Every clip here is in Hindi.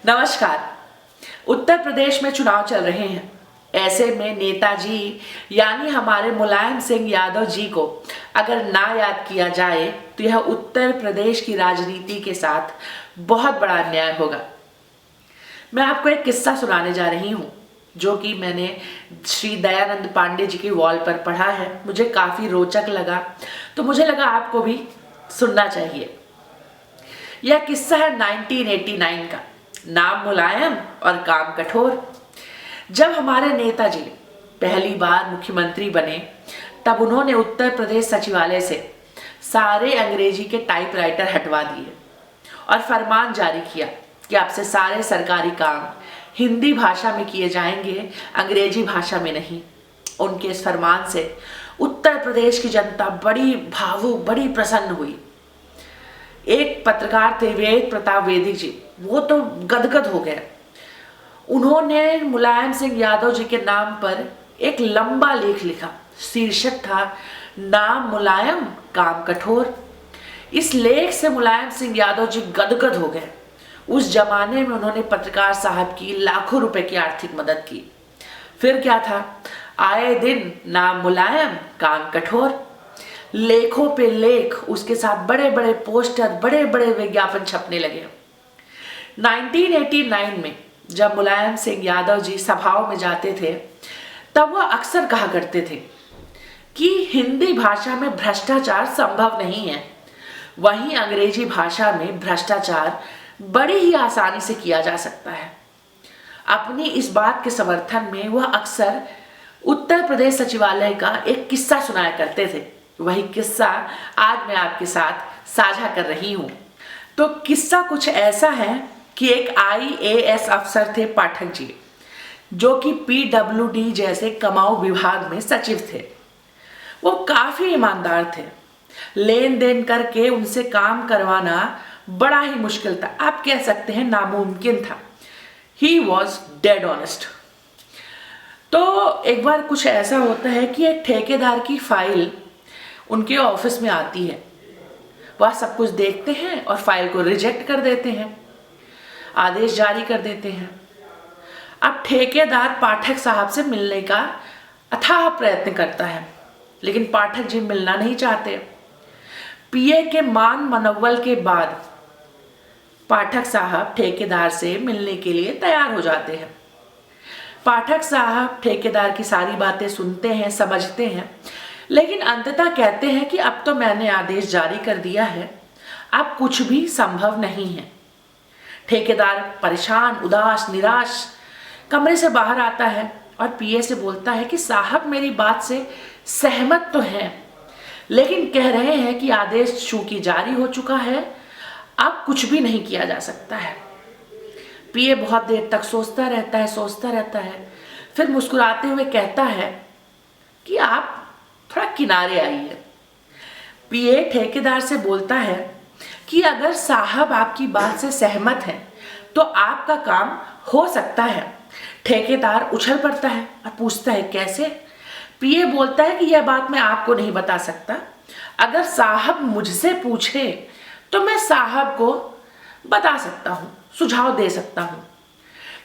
नमस्कार। उत्तर प्रदेश में चुनाव चल रहे हैं। ऐसे में नेताजी यानी हमारे मुलायम सिंह यादव जी को अगर ना याद किया जाए तो यह उत्तर प्रदेश की राजनीति के साथ बहुत बड़ा अन्याय होगा। मैं आपको एक किस्सा सुनाने जा रही हूँ जो कि मैंने श्री दयानंद पांडे जी की वॉल पर पढ़ा है। मुझे काफ़ी रोचक लगा तो मुझे लगा आपको भी सुनना चाहिए। यह किस्सा है 1989 का। नाम मुलायम और काम कठोर। जब हमारे नेताजी पहली बार मुख्यमंत्री बने तब उन्होंने उत्तर प्रदेश सचिवालय से सारे अंग्रेजी के टाइपराइटर हटवा दिए और फरमान जारी किया कि अब से सारे सरकारी काम हिंदी भाषा में किए जाएंगे, अंग्रेजी भाषा में नहीं। उनके इस फरमान से उत्तर प्रदेश की जनता बड़ी भावुक, बड़ी प्रसन्न हुई। एक पत्रकार थे वेद प्रताप वेदी जी, वो तो गदगद हो गए। उन्होंने मुलायम सिंह यादव जी के नाम पर एक लंबा लेख लिखा। शीर्षक था नाम मुलायम काम कठोर। इस लेख से मुलायम सिंह यादव जी गदगद हो गए। उस जमाने में उन्होंने पत्रकार साहब की लाखों रुपए की आर्थिक मदद की। फिर क्या था, आए दिन नाम मुलायम काम कठोर, लेखों पे लेख, उसके साथ बड़े बड़े पोस्टर, बड़े बड़े विज्ञापन छपने लगे। 1989 में जब मुलायम सिंह यादव जी सभाओं में जाते थे तब वह अक्सर कहा करते थे कि हिंदी भाषा में भ्रष्टाचार संभव नहीं है, वहीं अंग्रेजी भाषा में भ्रष्टाचार बड़ी ही आसानी से किया जा सकता है। अपनी इस बात के समर्थन में वह अक्सर उत्तर प्रदेश सचिवालय का एक किस्सा सुनाया करते थे। वही किस्सा आज मैं आपके साथ साझा कर रही हूँ। तो किस्सा कुछ ऐसा है कि एक IAS अफसर थे पाठक जी, जो कि PWD जैसे कमाऊ विभाग में सचिव थे। वो काफी ईमानदार थे। लेन देन करके उनसे काम करवाना बड़ा ही मुश्किल था, आप कह सकते हैं नामुमकिन था। He was dead honest. तो एक बार कुछ ऐसा होता है कि एक ठेकेदार की फाइल उनके ऑफिस में आती है। वह सब कुछ देखते हैं और फाइल को रिजेक्ट कर देते हैं, आदेश जारी कर देते हैं। अब ठेकेदार पाठक साहब से मिलने का अथाह प्रयत्न करता है, लेकिन पाठक जी मिलना नहीं चाहते। PA के मान मनव्वल के बाद पाठक साहब ठेकेदार से मिलने के लिए तैयार हो जाते हैं। पाठक साहब ठेकेदार की सारी बातें सुनते हैं, समझते हैं, लेकिन अंततः कहते हैं कि अब तो मैंने आदेश जारी कर दिया है, अब कुछ भी संभव नहीं है। ठेकेदार परेशान, उदास, निराश कमरे से बाहर आता है और PA से बोलता है कि साहब मेरी बात से सहमत तो हैं, लेकिन कह रहे हैं कि आदेश चूंकि जारी हो चुका है, अब कुछ भी नहीं किया जा सकता है। PA बहुत देर तक सोचता रहता है, फिर मुस्कुराते हुए कहता है कि आप थोड़ा किनारे आइए। PA ठेकेदार से बोलता है कि अगर साहब आपकी बात से सहमत हैं तो आपका काम हो सकता है। ठेकेदार उछल पड़ता है और पूछता है कैसे? PA बोलता है कि यह बात मैं आपको नहीं बता सकता, अगर साहब मुझसे पूछे तो मैं साहब को बता सकता हूँ, सुझाव दे सकता हूँ।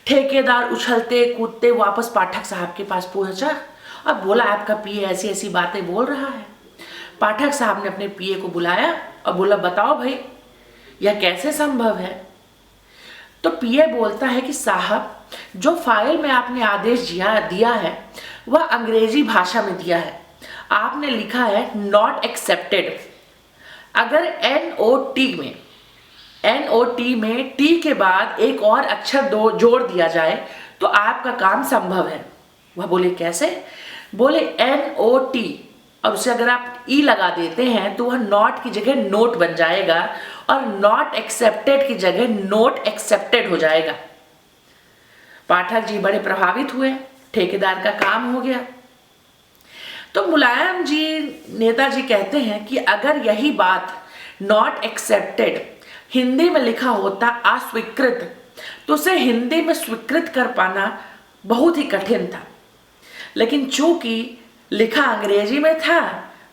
ठेकेदार उछलते कूदते वापस पाठक साहब के पास पहुंचा और बोला आपका PA ऐसी ऐसी बातें बोल रहा है। पाठक साहब ने अपने PA को बुलाया और बोला बताओ भाई यह कैसे संभव है? तो PA बोलता है कि साहब जो फाइल में आपने आदेश दिया है वह अंग्रेजी भाषा में दिया है। आपने लिखा है नॉट एक्सेप्टेड। अगर NOT में T के बाद एक और अक्षर जोड़ दिया जाए तो आपका काम संभव है। वह बोले कैसे? बोले NOT और उसे अगर आप E लगा देते हैं तो वह नॉट की जगह नोट बन जाएगा और नॉट एक्सेप्टेड की जगह नोट एक्सेप्टेड हो जाएगा। पाठक जी बड़े प्रभावित हुए, ठेकेदार का काम हो गया। तो मुलायम जी नेताजी कहते हैं कि अगर यही बात नॉट एक्सेप्टेड हिंदी में लिखा होता अस्वीकृत तो उसे हिंदी में स्वीकृत कर पाना बहुत ही कठिन था, लेकिन चूंकि लिखा अंग्रेजी में था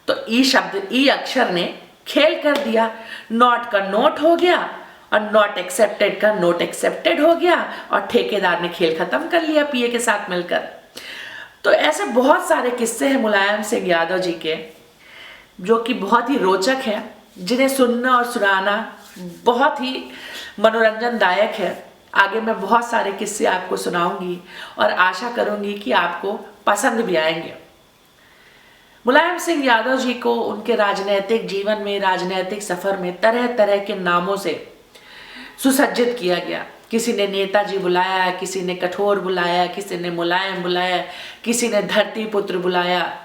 तो ई अक्षर ने खेल कर दिया। नॉट का नोट हो गया और नॉट एक्सेप्टेड का नोट एक्सेप्टेड हो गया और ठेकेदार ने खेल खत्म कर लिया पीए के साथ मिलकर। तो ऐसे बहुत सारे किस्से हैं मुलायम सिंह यादव जी के जो कि बहुत ही रोचक है, जिन्हें सुनना और सुनाना बहुत ही मनोरंजनदायक है। आगे मैं बहुत सारे किस्से आपको सुनाऊंगी और आशा करूंगी कि आपको पसंद भी आएंगे। मुलायम सिंह यादव जी को उनके राजनीतिक जीवन में, राजनीतिक सफर में तरह तरह के नामों से सुसज्जित किया गया। किसी ने नेताजी बुलाया, किसी ने कठोर बुलाया, किसी ने मुलायम बुलाया, किसी ने धरती पुत्र बुलाया।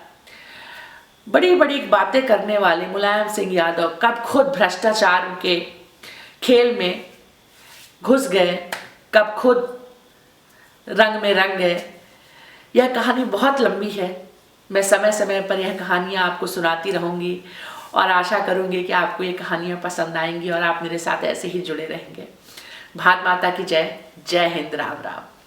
बड़ी बड़ी बातें करने वाले मुलायम सिंह यादव कब खुद भ्रष्टाचार के खेल में घुस गए, कब खुद रंग में रंग गए। यह कहानी बहुत लंबी है। मैं समय समय पर यह कहानियाँ आपको सुनाती रहूँगी और आशा करूँगी कि आपको ये कहानियाँ पसंद आएंगी और आप मेरे साथ ऐसे ही जुड़े रहेंगे। भारत माता की जय। जय हिंद। राम राम।